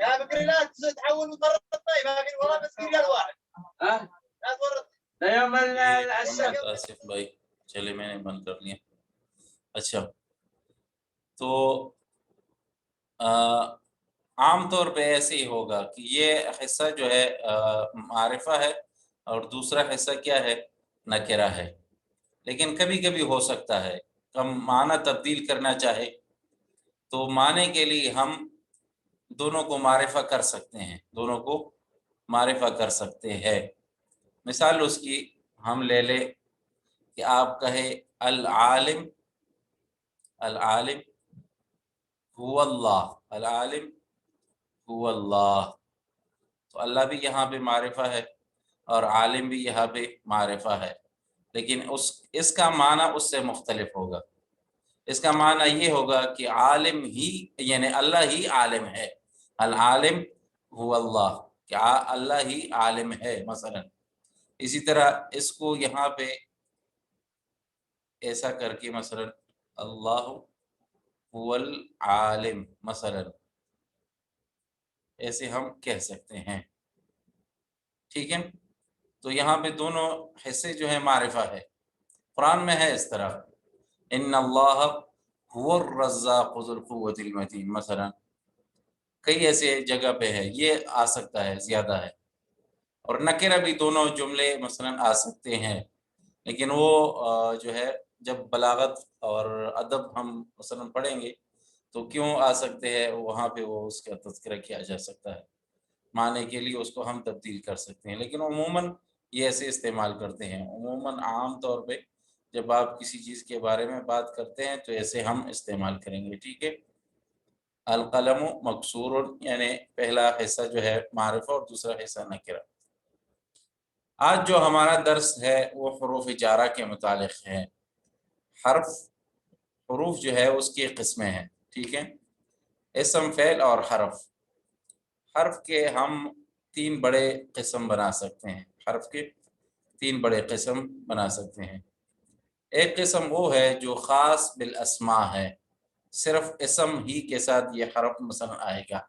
يا بكري لا تحول من طرف الطيب، هذه والله بس ريال واحد. ها؟ لا تورط. لا يوم محمد آصف بھائی، چلے میں نے بند کر لیا. اچھا، تو عام طور پہ ایسے ہی ہوگا کہ یہ حصہ جو ہے معرفہ ہے اور دوسرا حصہ کیا ہے؟ نکرہ ہے. لیکن کبھی کبھی ہو سکتا ہے ہم معنی تبدیل کرنا چاہے تو معنی کے لیے ہم دونوں کو معرفہ کر سکتے ہیں، دونوں کو معرفہ کر سکتے ہیں. مثال اس کی ہم لے لیں کہ آپ کہے العالم، العالم هو اللہ، العالم هو اللہ، تو اللہ بھی یہاں پہ معرفہ ہے اور عالم بھی یہاں پہ معرفہ ہے، لیکن اس کا معنی اس سے مختلف ہوگا. اس کا معنی یہ ہوگا کہ عالم ہی یعنی اللہ ہی عالم ہے، العالم هو اللہ، کہ اللہ ہی عالم ہے مثلا. اسی طرح اس کو یہاں پہ ایسا کر کے مثلا اللہ هو العالم مثلا ایسے ہم کہہ سکتے ہیں. ٹھیک ہے، تو یہاں پہ دونوں حصے جو ہیں معرفہ ہے. قرآن میں ہے اس طرح ان اللہ هو الرزاق ذو القوۃ المتین مثلا، کئی ایسے جگہ پہ ہے یہ آ سکتا ہے زیادہ ہے. اور نکرہ بھی دونوں جملے مثلا آ سکتے ہیں، لیکن وہ جو ہے جب بلاغت اور ادب ہم مثلا پڑھیں گے تو کیوں آ سکتے ہیں وہاں پہ وہ اس کا تذکرہ کیا جا سکتا ہے، معنی کے لیے اس کو ہم تبدیل کر سکتے ہیں. لیکن عموماً یہ ایسے استعمال کرتے ہیں، عموماً عام طور پہ جب آپ کسی چیز کے بارے میں بات کرتے ہیں تو ایسے ہم استعمال کریں گے. ٹھیک ہے، القلم مکسور یعنی پہلا حصہ جو ہے معرفہ اور دوسرا حصہ نکرہ. آج جو ہمارا درس ہے وہ حروف جارہ کے متعلق ہے. حروف جو ہے اس کی قسمیں ہیں. ٹھیک ہے، اسم، فعل اور حرف. حرف کے ہم تین بڑے قسم بنا سکتے ہیں، حرف کے تین بڑے قسم بنا سکتے ہیں. ایک قسم وہ ہے جو خاص بالاسماء ہے، صرف اسم ہی کے ساتھ یہ حرف مثلا آئے گا.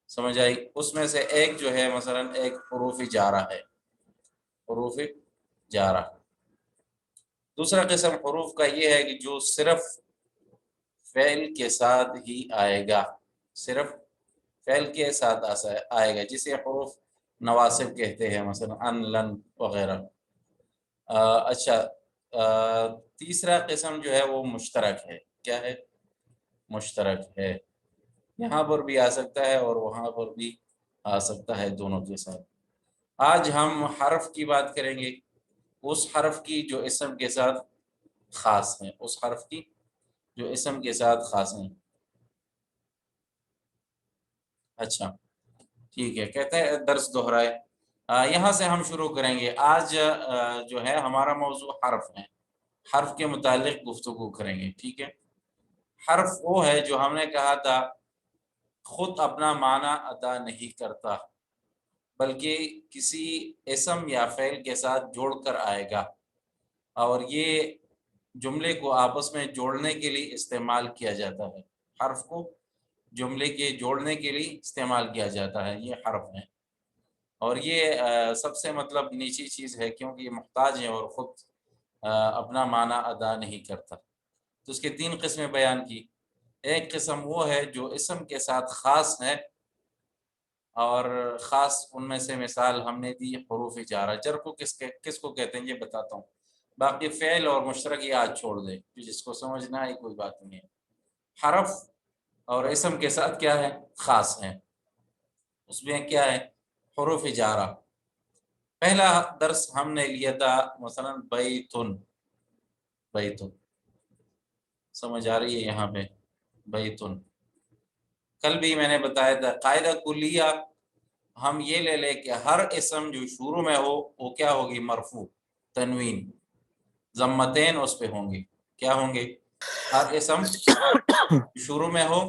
سمجھ آئی؟ اس میں سے ایک جو ہے مثلا ایک حروف جارہ ہے، حروف جارہ. دوسرا قسم حروف کا یہ ہے کہ جو صرف فعل کے ساتھ ہی آئے گا، صرف فعل کے ساتھ آئے گا، جسے حروف نواسب کہتے ہیں مثلا ان، لن وغیرہ. اچھا، تیسرا قسم جو ہے وہ مشترک ہے. کیا ہے؟ مشترک ہے. یہاں پر بھی آ سکتا ہے اور وہاں پر بھی آ سکتا ہے، دونوں کے ساتھ. آج ہم حرف کی بات کریں گے، اس حرف کی جو اسم کے ساتھ خاص ہیں، اس حرف کی جو اسم کے ساتھ خاص ہیں. اچھا ٹھیک ہے، کہتے ہیں درس دہرائے. یہاں سے ہم شروع کریں گے. آج جو ہے ہمارا موضوع حرف ہے، حرف کے متعلق گفتگو کریں گے. ٹھیک ہے، حرف وہ ہے جو ہم نے کہا تھا خود اپنا معنی ادا نہیں کرتا، بلکہ کسی اسم یا فعل کے ساتھ جوڑ کر آئے گا، اور یہ جملے کو آپس میں جوڑنے کے لیے استعمال کیا جاتا ہے. حرف کو جملے کے جوڑنے کے لیے استعمال کیا جاتا ہے، یہ حرف ہے. اور یہ سب سے مطلب نیچی چیز ہے، کیونکہ یہ محتاج ہے اور خود اپنا معنی ادا نہیں کرتا. تو اس کے تین قسمیں بیان کی. ایک قسم وہ ہے جو اسم کے ساتھ خاص ہے، اور خاص ان میں سے مثال ہم نے دی حروف جارہ. جر کو کس کو کہتے ہیں یہ بتاتا ہوں، باقی فعل اور مشترک یہ آج چھوڑ دیں، جس کو سمجھنا ہے کوئی بات نہیں ہے. حرف اور اسم کے ساتھ کیا ہے؟ خاص ہیں. اس میں کیا ہے؟ حروف جارہ. پہلا درس ہم نے لیا تھا مثلا بیتن، بیتن سمجھ آ رہی ہے یہاں پہ؟ بیتن کل بھی میں نے بتایا تھا. قاعدہ کلیہ ہم یہ لے لیں کہ ہر اسم جو شروع میں ہو وہ کیا ہوگی؟ مرفوع، تنوین، ضمتین اس پہ ہوں گے. کیا ہوں گے؟ ہر اسم شروع میں ہو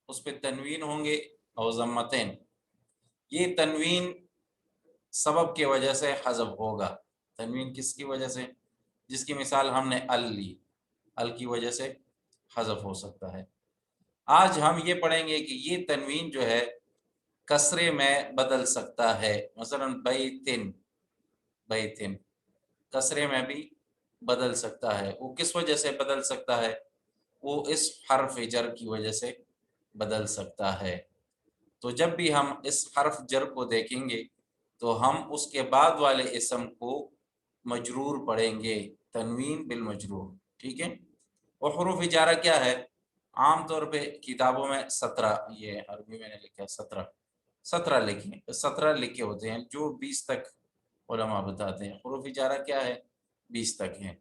اس پہ تنوین ہوں گے اور ضمتین. یہ تنوین سبب کی وجہ سے حذف ہوگا. تنوین کس کی وجہ سے؟ جس کی مثال ہم نے ال لی، ال کی وجہ سے حذف ہو سکتا ہے. آج ہم یہ پڑھیں گے کہ یہ تنوین جو ہے کسرے میں بدل سکتا ہے. مثلا بیتن، بیتن کسرے میں بھی بدل سکتا ہے. وہ کس وجہ سے بدل سکتا ہے؟ وہ اس حرف جر کی وجہ سے بدل سکتا ہے. تو جب بھی ہم اس حرف جر کو دیکھیں گے تو ہم اس کے بعد والے اسم کو مجرور پڑھیں گے، تنوین بالمجرور. ٹھیک ہے. اور حروف اجارہ کیا ہے؟ عام طور پہ کتابوں میں 17، یہ عربی میں نے لکھا ہے 17 لکھے، 17 لکھے ہوتے ہیں، جو 20 تک علماء بتاتے ہیں. حروف اجارہ کیا ہے؟ 20 تک ہے.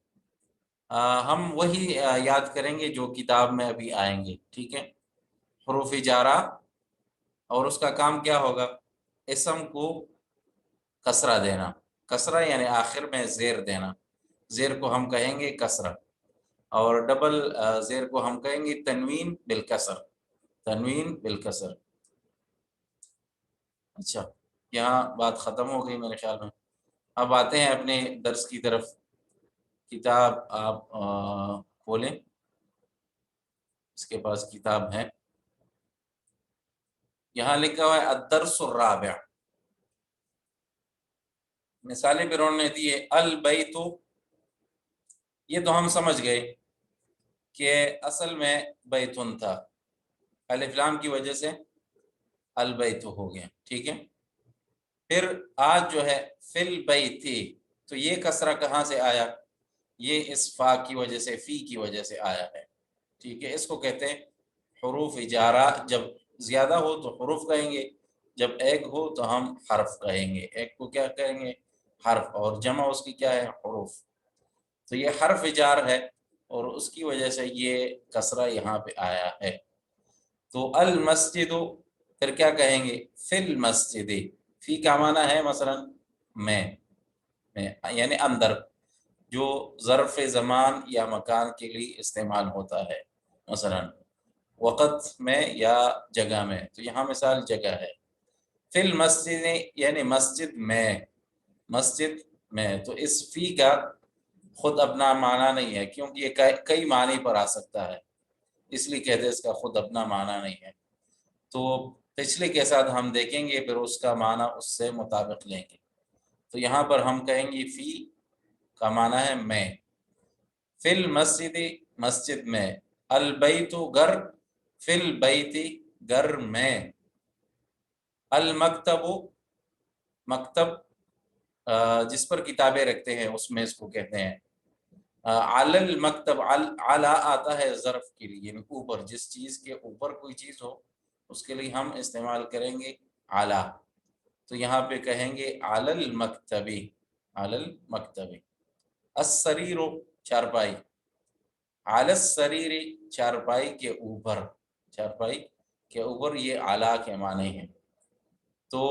ہم وہی یاد کریں گے جو کتاب میں ابھی آئیں گے. ٹھیک ہے. حروف اجارہ، اور اس کا کام کیا ہوگا؟ اسم کو کسرہ دینا. کسرہ یعنی آخر میں زیر دینا. زیر کو ہم کہیں گے کسرہ، اور ڈبل زیر کو ہم کہیں گے تنوین بالکسر. تنوین بالکسر. اچھا، یہاں بات ختم ہو گئی میرے خیال میں. اب آتے ہیں اپنے درس کی طرف. کتاب آپ کھولیں، اس کے پاس کتاب ہے. یہاں لکھا ہوا ہے الدرس الرابع. مثالیں بھی انہوں نے دی ہے. البیت، یہ تو ہم سمجھ گئے کہ اصل میں بیتن تھا، الف لام کی وجہ سے البیت ہو گیا. ٹھیک ہے. پھر آج جو ہے فی البیت، تو یہ کسرہ کہاں سے آیا؟ یہ اس فا کی وجہ سے، فی کی وجہ سے آیا ہے. ٹھیک ہے. اس کو کہتے ہیں حروف اجارہ. جب زیادہ ہو تو حروف کہیں گے، جب ایک ہو تو ہم حرف کہیں گے. ایک کو کیا کہیں گے؟ حرف. اور جمع اس کی کیا ہے؟ حروف. تو یہ حرف اجار ہے، اور اس کی وجہ سے یہ کسرہ یہاں پہ آیا ہے. تو المسجد، پھر کیا کہیں گے؟ فی المسجد. فی کا معنی ہے مثلا میں یعنی اندر، جو ظرف زمان یا مکان کے لیے استعمال ہوتا ہے، مثلا وقت میں یا جگہ میں. تو یہاں مثال جگہ ہے. فی المسجد یعنی مسجد میں. مسجد میں. تو اس فی کا خود اپنا معنی نہیں ہے، کیونکہ یہ کئی معنی پر آ سکتا ہے، اس لیے کہتے ہیں اس کا خود اپنا معنی نہیں ہے. تو پچھلے کے ساتھ ہم دیکھیں گے، پھر اس کا معنی اس سے مطابق لیں گے. تو یہاں پر ہم کہیں گے فی کا معنی ہے میں. فی المسجد، مسجد میں. البیت، گھر. فی البیت، گھر میں. المکتب، مکتب جس پر کتابیں رکھتے ہیں اس میں اس کو کہتے ہیں. علی المکتب، علی آتا ہے ظرف کے لیے، یعنی اوپر، جس چیز کے اوپر کوئی چیز ہو اس کے لیے ہم استعمال کریں گے علی. تو یہاں پہ کہیں گے علی المکتبی، علی المکتبی. السریر، چارپائی. علی السریر، چارپائی کے اوپر. چارپائی کے اوپر، یہ علی کے معنی ہیں. تو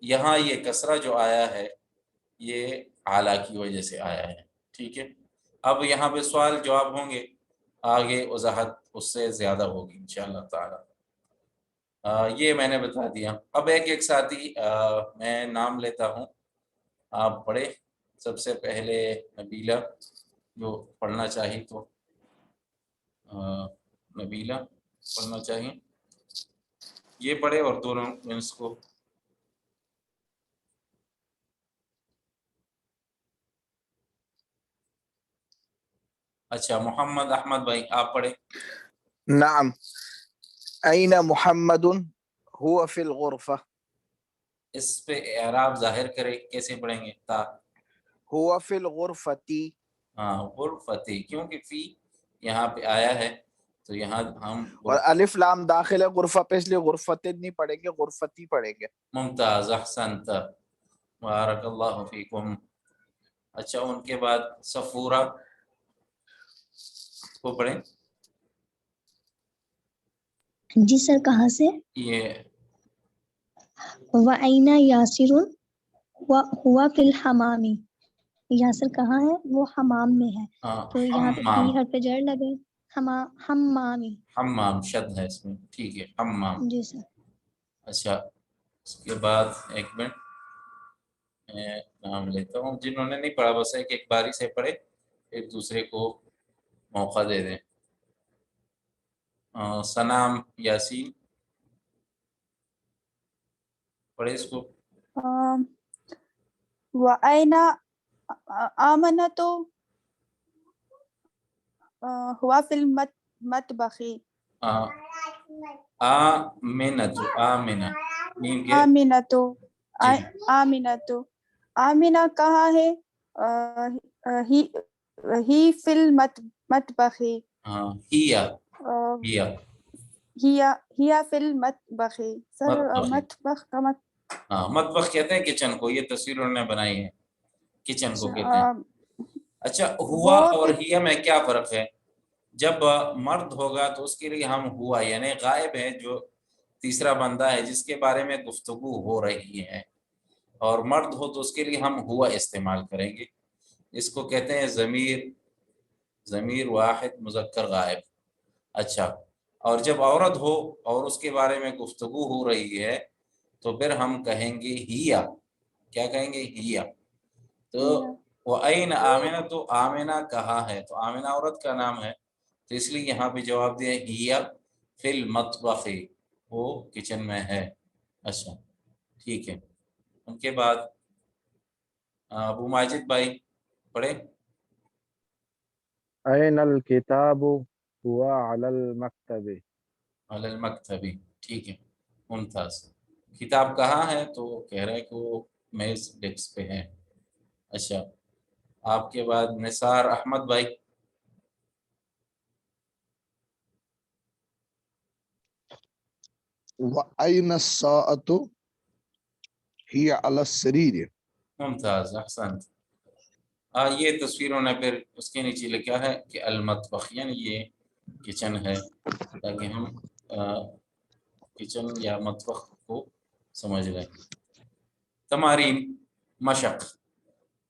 یہاں یہ کسرہ جو آیا ہے یہ اعلیٰ کی وجہ سے آیا ہے. ٹھیک ہے. اب یہاں پہ سوال جواب ہوں گے، آگے وضاحت اس سے زیادہ ہوگی انشاءاللہ تعالی. یہ میں نے بتا دیا. اب ایک ساتھی میں نام لیتا ہوں، آپ پڑھے. سب سے پہلے نبیلہ، جو پڑھنا چاہیے تو نبیلہ پڑھنا چاہیے، یہ پڑھے اور دونوں اس کو. اچھا، محمد احمد بھائی آپ پڑھے. نعم. این محمد هو فی الغرفہ. اس پہ اعراب ظاہر کرے، کیسے پڑھیں گے؟ تا. هو فی الغرفتی. ہاں، غرفتی، کیونکہ فی یہاں پہ آیا ہے تو یہاں ہم اور الف لام داخل ہے غرفہ پہ، اس لیے غرفتی نہیں پڑھیں گے، غرفتی پڑھیں گے. ممتاز، احسنت، بارک اللہ فیکم. اچھا، ان کے بعد صفورہ کو پڑھیں. جی سر، کہاں سے؟ یہ وَأَيْنَ يَاسِرٌ وَهُوَ فِي الْحَمَامِ. یاسر کہاں ہے؟ وہ حمام میں ہے. تو یہاں پہ فی حرف جر لگے، حمامی. حمام شد ہے اس میں. ٹھیک ہے، حمام. جی سر. اچھا، اس کے بعد ایک منٹ میں نام لیتا ہوں. جنہوں نے نہیں پڑھا بس ایک باری سے پڑھے، ایک دوسرے کو موقع دے دیں. سنام یاسین پڑھے اس کو. وَأَيْنَ آمنہ تو ہوا فی المطبخی. آمنۃ، آمنہ میم کے آمنہ تو جی آمنہ تو آمنہ کہاں ہے؟ ہی فی المطبخی. ہاں ہیا ہیا ہیا فی المطبخی. سر مطبخ، مطبخ کا ہاں مطبخ کہتے ہیں کچن کو، یہ تصویر انہوں نے بنائی ہے، کچن کو کہتے ہیں. اچھا ہوا اور ہیا میں کیا فرق ہے؟ جب مرد ہوگا تو اس کے لیے ہم ہوا یعنی غائب ہے جو تیسرا بندہ ہے جس کے بارے میں گفتگو ہو رہی ہے، اور مرد ہو تو اس کے لیے ہم ہوا استعمال کریں گے. اس کو کہتے ہیں ضمیر واحد مذکر غائب. اچھا، اور جب عورت ہو اور اس کے بارے میں گفتگو ہو رہی ہے تو پھر ہم کہیں گے ہیا. کیا کہیں گے؟ ہیا. تو وَأَيْنَ آمنہ، تو آمنہ کہاں ہے؟ تو آمنہ عورت کا نام ہے، تو اس لیے یہاں پہ جواب دیا ہیا فی المطبخ، وہ کچن میں ہے. اچھا ٹھیک ہے. ان کے بعد ابو ماجد بھائی پڑھیں. این الکتاب ہوا علی المکتب. علی المکتبی، ٹھیک ہے ممتاز. کتاب کہاں ہے؟ تو کہہ رہے ہیں کہ وہ میز ڈیسک پہ ہے. اچھا آپ کے بعد نثار احمد بھائی. وَأَيْنَ السَّاعَةُ هِيَ عَلَى السَّرِيرِ. ممتاز احسنت. یہ تصویروں نے پھر اس کے نیچے لکھا ہے کہ المطبخ یعنی یہ کچن ہے، تاکہ ہم کچن یا مطبخ کو سمجھ لیں. تمارین مشق.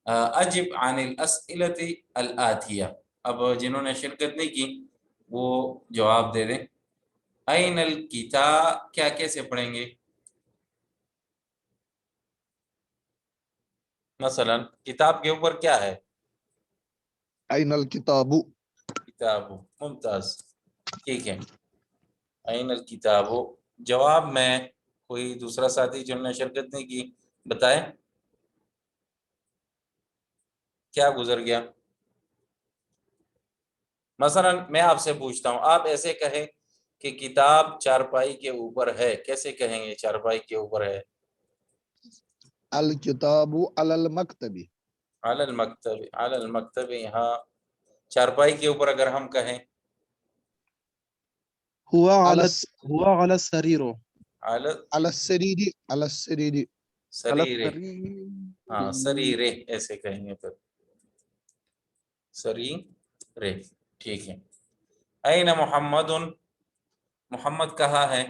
اجب عن الاسئلۃ الآتیہ. اب جنہوں نے شرکت نہیں کی وہ جواب دے دیں. این الکتاب کیا کیسے پڑھیں گے؟ مثلا کتاب کے اوپر کیا ہے؟ أين الكتاب. کتاب. ممتاز ٹھیک ہے. این الکتاب. جواب میں کوئی دوسرا ساتھی جنہوں نے شرکت نہیں کی بتائیں کیا گزر گیا؟ مثلا میں آپ سے پوچھتا ہوں، آپ ایسے کہیں کہ کتاب چارپائی کے اوپر ہے، کیسے کہیں گے چارپائی کے اوپر ہے؟ الكتاب على المكتب. علی المکتب. علی المکتب، یہاں چارپائی کے اوپر اگر ہم کہیں ہوا على علی السریر. على السرير. على السرير. سریر. ہاں سریر ایسے کہیں گے پھر سریر. ٹھیک ہے. این محمد. محمد کہاں ہے؟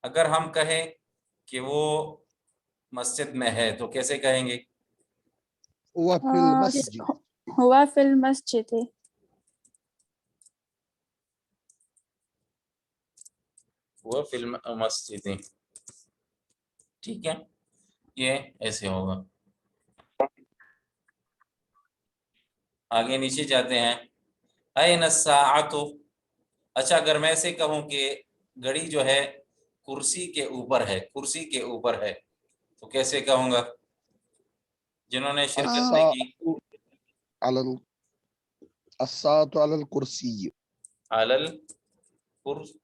اگر ہم کہیں کہ وہ مسجد میں ہے تو کیسے کہیں گے؟ هو في المسجد. ہوا فی المسجد. وہ فی المسجد. ٹھیک ہے، یہ ایسے ہوگا. آگے نیچے جاتے ہیں. این الساعۃ. اچھا اگر میں ایسے کہوں کہ گھڑی جو ہے کرسی کے اوپر ہے، کرسی کے اوپر ہے تو کیسے کہوں گا؟ جنہوں نے شرکت نہیں کی. الساعة على الكرسي. علی الکرسی.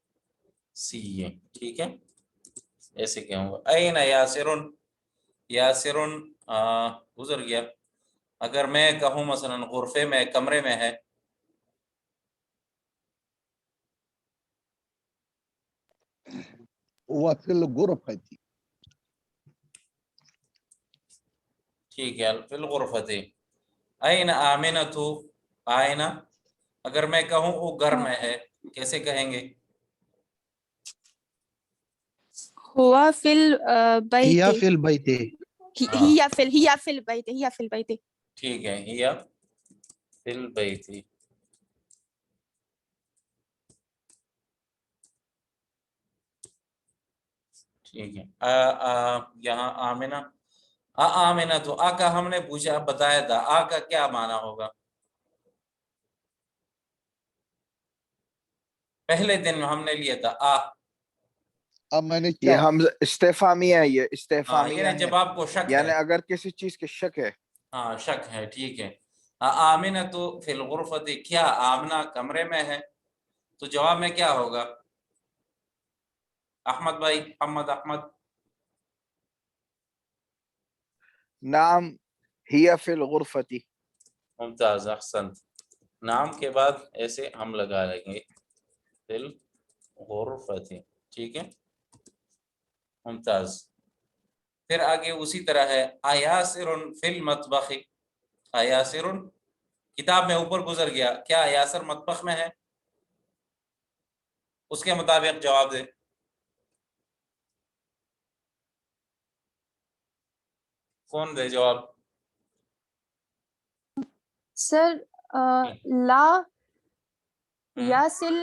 ٹھیک ہے ایسے کہوں گا. این یاسر. یاسر گزر گیا. اگر میں کہوں مثلا غرفے میں، کمرے میں ہے، هو في الغرفة. ٹھیک ہے فی الغرفۃ. این آمنۃ. آئینہ اگر میں کہوں وہ گھر میں ہے کیسے کہیں گے؟ ہوا فی البیت. ہیا فی البیت. ہیا فی البیت. ہیا فی البیت. ٹھیک ہے ہیا فی البیت. ٹھیک ہے. یہاں آمنہ. آمنہ تو آ کا ہم نے پوچھا بتایا تھا، آ کا کیا معنی ہوگا؟ پہلے دن ہم نے لیا تھا اب میں نے یہ کیا ہم استفہامیہ ہے، یہ ہاں استفہامیہ یعنی ہے، جب آپ کو شک یعنی ہے. اگر کسی چیز کے شک ہے ہاں شک ہے، ٹھیک ہے. آمنہ تو فی الغرفۃ، کیا آمنہ کمرے میں ہے؟ تو جواب میں کیا ہوگا؟ احمد بھائی، محمد احمد. نعم هي في الغرفة. ممتاز، احسنت. نام کے بعد ایسے ہم لگا لیں گے فی الغرفۃ، ٹھیک ہے، ممتاز. پھر آگے اسی طرح ہے آیاسر فی المطبخ. آیاسر کتاب میں اوپر گزر گیا، کیا یاسر مطبخ میں ہے؟ اس کے مطابق جواب دے. کون دے جواب؟ سر لا یاسل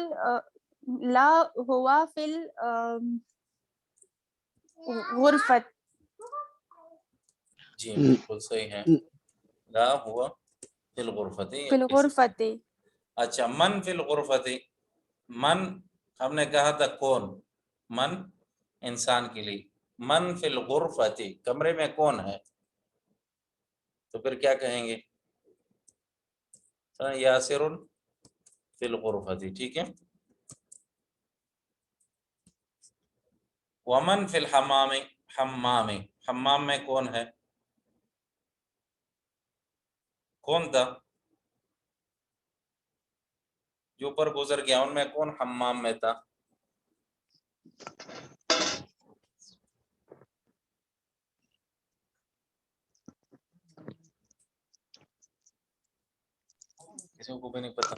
لا ہوا فی الغرفت. جی بالکل صحیح ہے، لا ہوا فی الغرفۃ. فی الغرفت. اچھا، من فی الغرفۃ. من ہم نے کہا تھا کون، من انسان کے لیے، من فی الغرفۃ کمرے میں کون ہے، تو پھر کیا کہیں گے؟ یاسر فی الغرفۃ، ٹھیک ہے. ومن فی الحمام، حمام، حمام میں کون ہے؟ کون تھا جو اوپر گزر گیا، ان میں کون حمام میں تھا؟ کسی کو بھی نہیں پتا.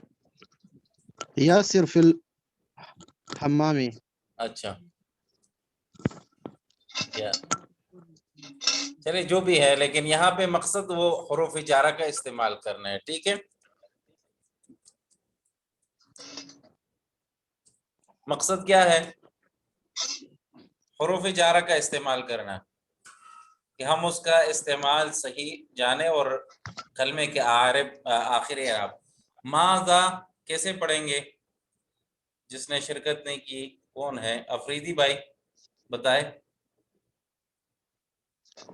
یاسر فی الحمام. اچھا کیا، چلے جو بھی ہے، لیکن یہاں پہ مقصد وہ حروف جارہ کا استعمال کرنا ہے، ٹھیک ہے. مقصد کیا ہے؟ حروف جارہ کا استعمال کرنا، کہ ہم اس کا استعمال صحیح جانیں اور کلمے کے آخر اعراب. ماذا کیسے پڑھیں گے؟ جس نے شرکت نہیں کی کون ہے؟ افریدی بھائی بتائے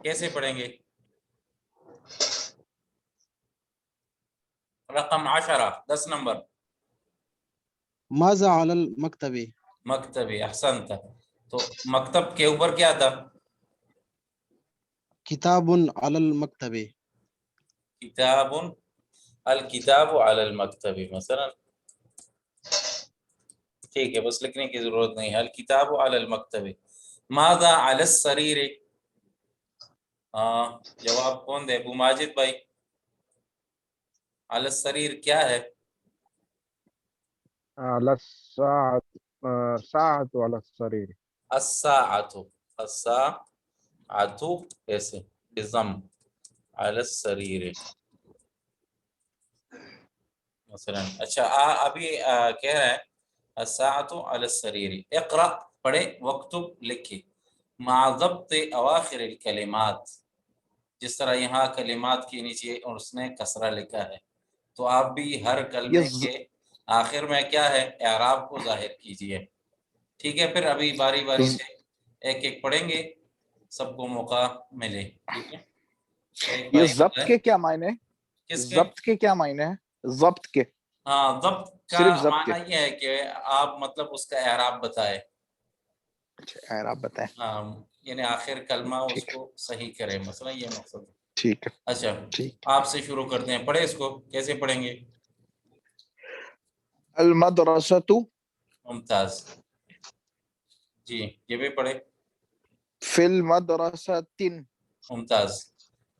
کیسے پڑھیں گے؟ رقم 10، 10 نمبر. ماذا علی المکتب. مکتبی، احسنت. تو مکتب کے اوپر کیا تھا؟ کتاب علی المکتب. کتاب، الکتاب علی المکتب مثلا، ٹھیک ہے، بس لکھنے کی ضرورت نہیں ہے. الکتاب علی المکتب. ماذا علی السریر. جواب کون دے؟ ابو ماجد بھائی. علی السریر کیا ہے؟ على الساعة ساعة على السرير. الساعۃ، الساعۃ ایسے بضم، علی السریر مثلا. اچھا ابھی کہہ رہے ہیں الساعۃ علی السریر. اقرأ پڑھے، واکتب لکھے، مع ضبط اواخر الکلمات، جس طرح یہاں کلمات کے نیچے اور اس نے کسرہ لکھا ہے، تو آپ بھی ہر کلمے کے آخر میں کیا ہے اعراب کو ظاہر کیجئے، ٹھیک ہے. پھر ابھی باری باری سے ایک ایک پڑھیں گے، سب کو موقع ملے، ٹھیک ہے. ایک یہ بھائی ضبط بتائیں. کے کیا معنی ہے؟ کس کے؟ ضبط کے کیا معنی ہے؟ ضبط کے ہاں، ضبط کا صرف ضبط کے. معنی یہ ہے کہ آپ مطلب اس کا اعراب بتائے. اچھا آپ بتائیں. ہاں، یعنی آخر کلمہ اس ٹھیک کو صحیح کرے مثلا، یہ مقصد ہے. ٹھیک ہے اچھا ٹھیک. آپ سے شروع کرتے ہیں، پڑھے اس کو، کیسے پڑھیں گے؟ المدرسۃ. ممتاز. جی یہ بھی پڑھے. فی المدرسۃ. ممتاز.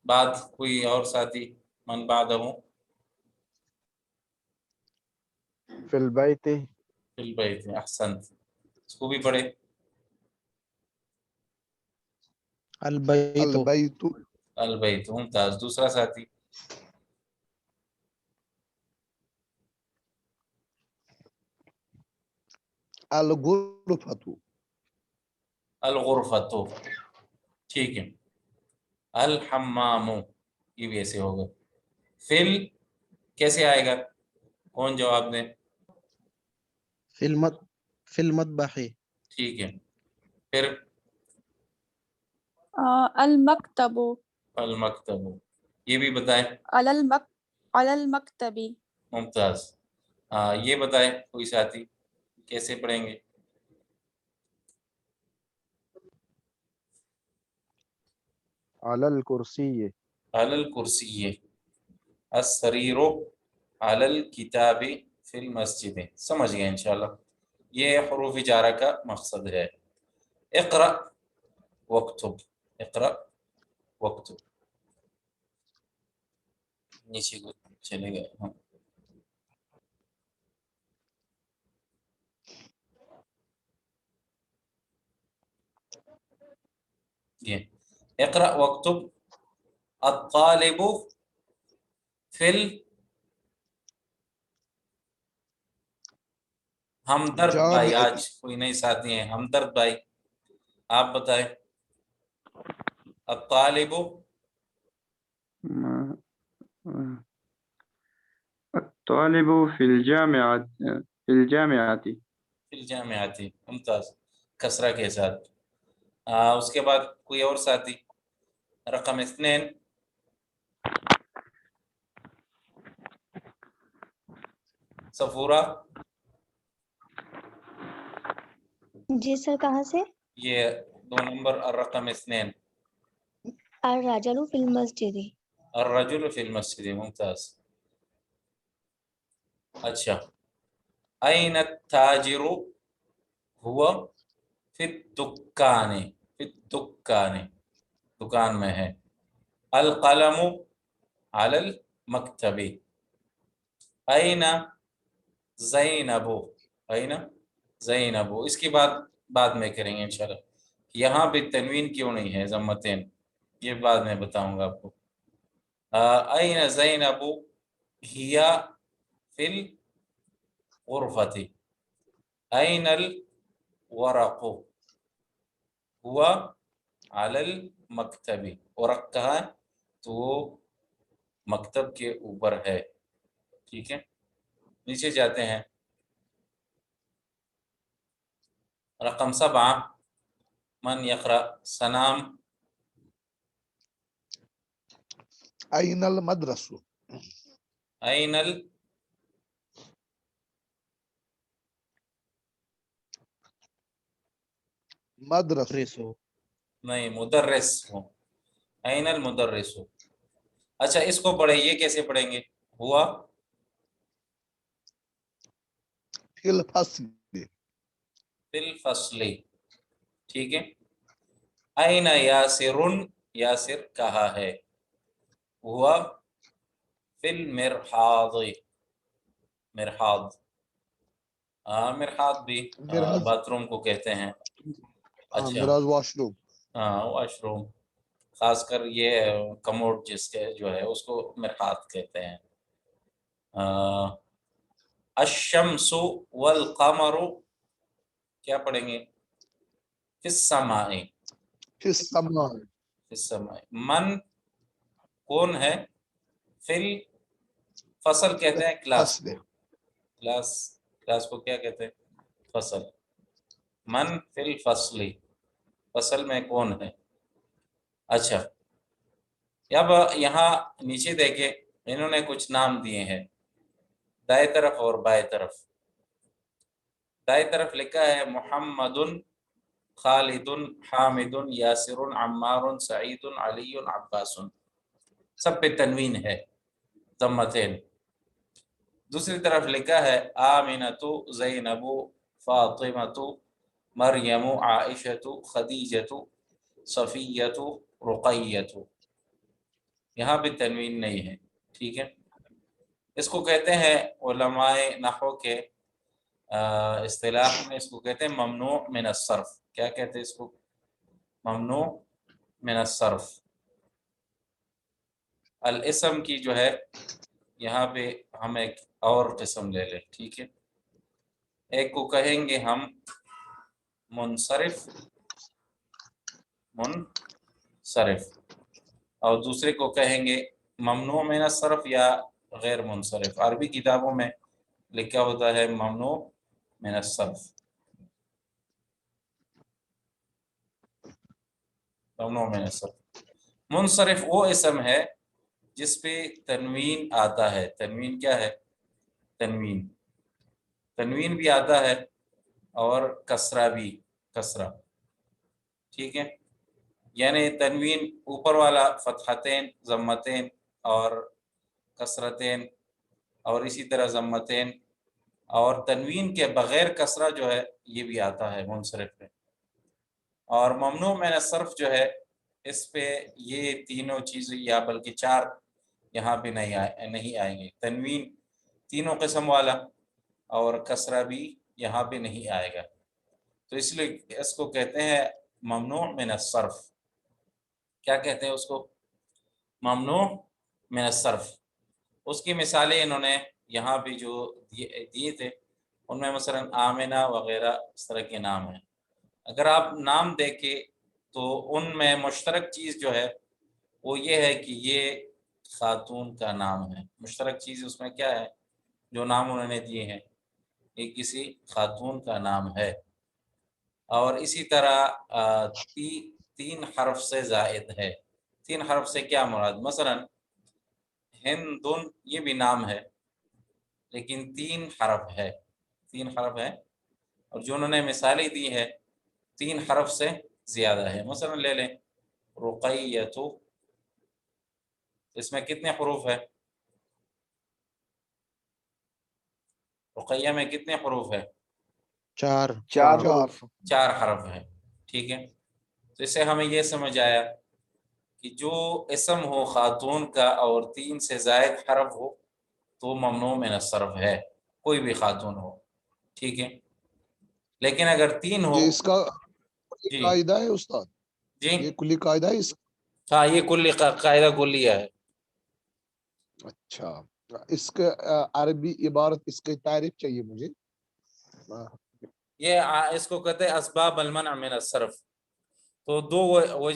بعد کوئی اور ساتھی؟ من بعدہ. في البيت. فی البیت، احسنت. اس کو بھی پڑھے. البیت. البيت. البیت، ممتاز. دوسرا ساتھی؟ الغرفة. الغرفۃ، ٹھیک ہے. الحمام، یہ بھی ایسے ہوگا. فل کیسے آئے گا؟ کون جواب دیں؟ فی المطبخ. ٹھیک ہے. پھر المکتب. المکتب. یہ بھی بتائیں. علل مکتبی. ممتاز. یہ بتائیں کوئی ساتھی کیسے پڑھیں گے؟ على الكرسي. على الكرسي. السرير على الكتاب في المسجد. سمجھ گئے انشاءاللہ. یہ حروف جارہ کا مقصد ہے. اقرأ واکتب. اقرأ واکتب. نیچے کو چلے گئے. ہاں یہ اقرأ واکتب الطالب فی ہمدرد بھائی. آج کوئی نئی ساتھی ہیں ہمدرد بھائی، آپ بتائیں. الطالب الطالب في الجامعة فی الجامعات. ممتاز، کسرہ کے ساتھ. اس کے بعد کوئی اور ساتھی؟ رقم 2 صفورہ. جی سر، کہاں سے؟ یہ 2 نمبر الرقم 2. الرجل فی المسجد. الرجل فی المسجد. ممتاز. اچھا، این التاجر ہوا فی الدکان. فی الدکان، دکان میں ہے. القلم علی المکتب. این زینب. این زینب. اس کی بات بعد میں کریں گے انشاءاللہ. یہاں پہ تنوین کیوں نہیں ہے ضمتین، یہ بعد میں بتاؤں گا آپ کو. این زینب ہی فی الغرفۃ. این الورق ہوا علی المکتب. ورق کہاں ہے؟ تو وہ مکتب کے اوپر ہے. ٹھیک ہے، نیچے جاتے ہیں. رقم 7 من یقرأ؟ سنام. أين المدرسة؟ این مدرسة. رسو. نہیں، مدرس ہو. این المدرس. اچھا، اس کو پڑھیں، یہ کیسے پڑھیں گے؟ ہوا في الفصل. فی الفصل. ٹھیک ہے. این یاسر. یاسر کہاں ہے؟ ہوا فی المرحاض. مرحاض. مرحاض بھی باتھ روم کو کہتے ہیں. اچھا، مراز واش روم. ہاں واش روم. خاص کر یہ کموڈ جس کے جو ہے اس کو مرحاض کہتے ہیں. الشمس والقمر کیا پڑھیں گے؟ فی السماء. في السماء. فی السماء. من کون ہے؟ فی الفصل کہتے ہیں کلاس کو. کلاس کو کیا کہتے ہیں؟ فصل. من فی الفصل، فصل میں کون ہے؟ اچھا، اب یہاں نیچے دیکھیں، انہوں نے کچھ نام دیے ہیں دائیں طرف اور بائیں طرف. دائیں طرف لکھا ہے محمد، خالد، حامد، یاسر، عمار، سعید، علی، عباس. سب پہ تنوین ہے، ضمتین. دوسری طرف لکھا ہے آمنۃ، زینب، فاطمۃ، مریم، عائشۃ، خدیجۃ، صفیۃ، رقیۃ. یہاں پہ تنوین نہیں ہے. ٹھیک ہے، اس کو کہتے ہیں علماء نحو کے اصطلاح میں، اس کو کہتے ہیں ممنوع من الصرف. کیا کہتے ہیں اس کو؟ ممنوع من الصرف. الاسم کی جو ہے یہاں پہ ہم ایک اور قسم لے لیں. ٹھیک ہے، ایک کو کہیں گے ہم منصرف، منصرف، اور دوسرے کو کہیں گے ممنوع من الصرف یا غیر منصرف. عربی کتابوں میں لکھا ہوتا ہے ممنوع من الصرف. ممنوع من الصرف. منصرف وہ اسم ہے جس پہ تنوین آتا ہے. تنوین کیا ہے؟ تنوین بھی آتا ہے اور کسرہ بھی، کسرہ. ٹھیک ہے، یعنی تنوین اوپر والا فتحتین، ضمتین اور کسرتین، اور اسی طرح ضمتین، اور تنوین کے بغیر کسرہ جو ہے یہ بھی آتا ہے منصرف پہ. اور ممنوع من الصرف جو ہے اس پہ یہ تینوں چیزیں یا بلکہ چار یہاں پہ نہیں آئیں گے. تنوین تینوں قسم والا اور کسرہ بھی یہاں پہ نہیں آئے گا. تو اس لیے اس کو کہتے ہیں ممنوع من الصرف. کیا کہتے ہیں اس کو؟ ممنوع من الصرف. اس کی مثالیں انہوں نے یہاں پہ جو دیے تھے ان میں مثلا آمنہ وغیرہ اس طرح کے نام ہیں. اگر آپ نام دیکھیں تو ان میں مشترک چیز جو ہے وہ یہ ہے کہ یہ خاتون کا نام ہے. مشترک چیز اس میں کیا ہے؟ جو نام انہوں نے دیے ہیں یہ کسی خاتون کا نام ہے. اور اسی طرح تین حرف سے زائد ہے. 3 حرف سے کیا مراد؟ مثلا ہندن یہ بھی نام ہے لیکن 3 حرف ہے. 3 حرف ہے، اور جو انہوں نے مثالیں دی ہے 3 حرف سے زیادہ ہے. مثلا لے لیں رقیتو، اس میں کتنے حروف ہے؟ رقیہ میں کتنے حروف ہے؟ 4 4 حرف ہے. ٹھیک ہے، تو اس سے ہمیں یہ سمجھ آیا کہ جو اسم ہو خاتون کا اور 3 سے زائد حرف ہو تو ممنوع من الصرف ہے، کوئی بھی خاتون ہو. ٹھیک ہے، لیکن اگر 3 ہو. یہ اس کا جی قاعدہ ہے استاد؟ جی یہ کلی قاعدہ ہے اس؟ ہاں، یہ کلی قاعدہ کلیہ ہے. اچھا، اس کا عربی عبارت، اس کی تعریف چاہیے مجھے. یہ اس کو کہتے ہیں اسباب المنع من الصرف. تو 2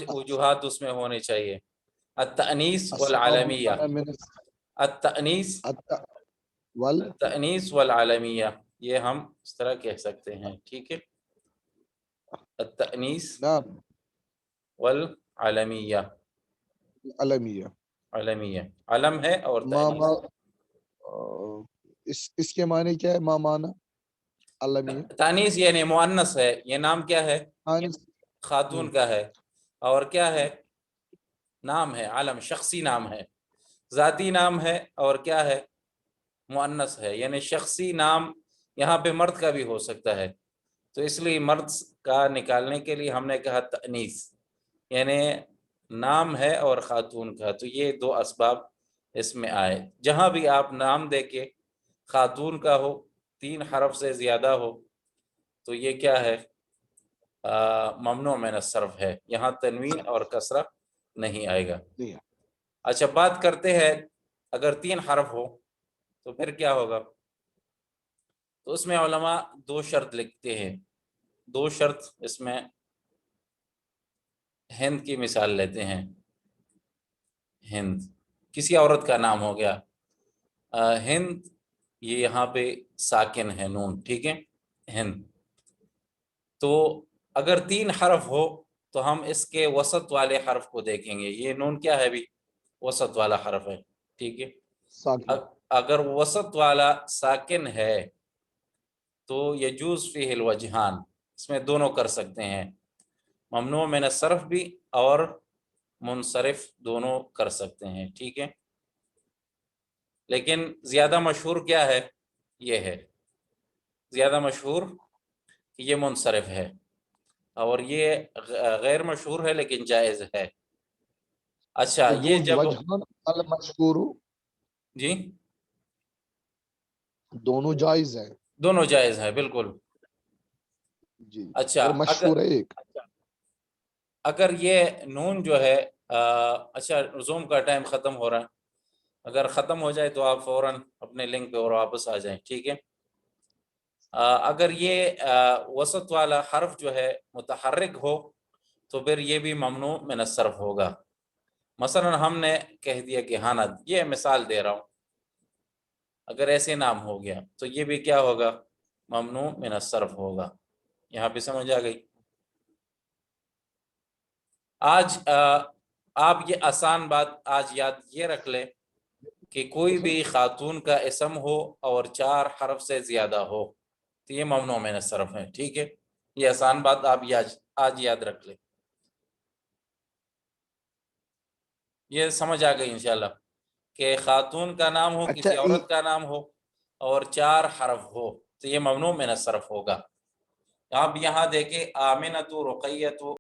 وجوہات اس میں ہونے چاہیے، التأنیس والعالمیہ. التأنیس والعالمیہ یہ ہم اس طرح کہہ سکتے ہیں. ٹھیک ہے، التأنیس والعالمیہ. عالمیہ علم ہے اور اس کے معنی کیا ہے؟ مانا علمیہ تانیس یعنی مؤنث ہے. یہ نام کیا ہے؟ خاتون کا ہے. اور کیا ہے؟ نام ہے، علم شخصی نام ہے، ذاتی نام ہے. اور کیا ہے؟ مؤنث ہے، یعنی شخصی نام یہاں پہ مرد کا بھی ہو سکتا ہے. تو اس لیے مرد کا نکالنے کے لیے ہم نے کہا تأنیس، یعنی نام ہے اور خاتون کا. تو یہ 2 اسباب اس میں آئے. جہاں بھی آپ نام دے کے خاتون کا ہو 3 حرف سے زیادہ ہو تو یہ کیا ہے؟ ممنوع من الصرف ہے. یہاں تنوین اور کسرہ نہیں آئے گا. اچھا، بات کرتے ہیں اگر 3 حرف ہو تو پھر کیا ہوگا؟ تو اس میں علماء 2 شرط لکھتے ہیں. 2 شرط اس میں. ہند کی مثال لیتے ہیں. ہند کسی عورت کا نام ہو گیا. ہند یہ یہاں پہ ساکن ہے، نون. ٹھیک ہے، ہند. تو اگر 3 حرف ہو تو ہم اس کے وسط والے حرف کو دیکھیں گے. یہ نون کیا ہے بھی؟ وسط والا حرف ہے. ٹھیک ہے، اگر وسط والا ساکن ہے تو یجوز فیہ الوجہان، اس میں دونوں کر سکتے ہیں، ممنوع من الصرف بھی اور منصرف دونوں کر سکتے ہیں. ٹھیک ہے، لیکن زیادہ مشہور کیا ہے؟ یہ ہے زیادہ مشہور کہ یہ منصرف ہے، اور یہ غیر مشہور ہے لیکن جائز ہے. اچھا، یہ جب جی دونوں جائز ہے، دونوں جائز ہے بالکل. جی. اچھا، مشہور ہے ایک. اگر یہ نون جو ہے اچھا، زوم کا ٹائم ختم ہو رہا ہے، اگر ختم ہو جائے تو آپ فوراً اپنے لنک پہ اور واپس آ جائیں. ٹھیک ہے، اگر یہ وسط والا حرف جو ہے متحرک ہو تو پھر یہ بھی ممنوع من الصرف ہوگا. مثلا ہم نے کہہ دیا کہ حنت، یہ مثال دے رہا ہوں، اگر ایسے نام ہو گیا تو یہ بھی کیا ہوگا؟ ممنوع من الصرف ہوگا. یہاں پہ سمجھ آ گئی؟ آج آپ یہ آسان بات آج یاد یہ رکھ لیں کہ کوئی بھی خاتون کا اسم ہو اور 4 حرف سے زیادہ ہو تو یہ ممنوع من الصرف ہے. ٹھیک ہے، یہ آسان بات آپ آج یاد رکھ لیں. یہ سمجھ آ گئی انشاءاللہ کہ خاتون کا نام ہو، کسی عورت کا نام ہو اور 4 حرف ہو تو یہ ممنوع من الصرف ہوگا. آپ یہاں دیکھیں آمنۃ، رقیۃ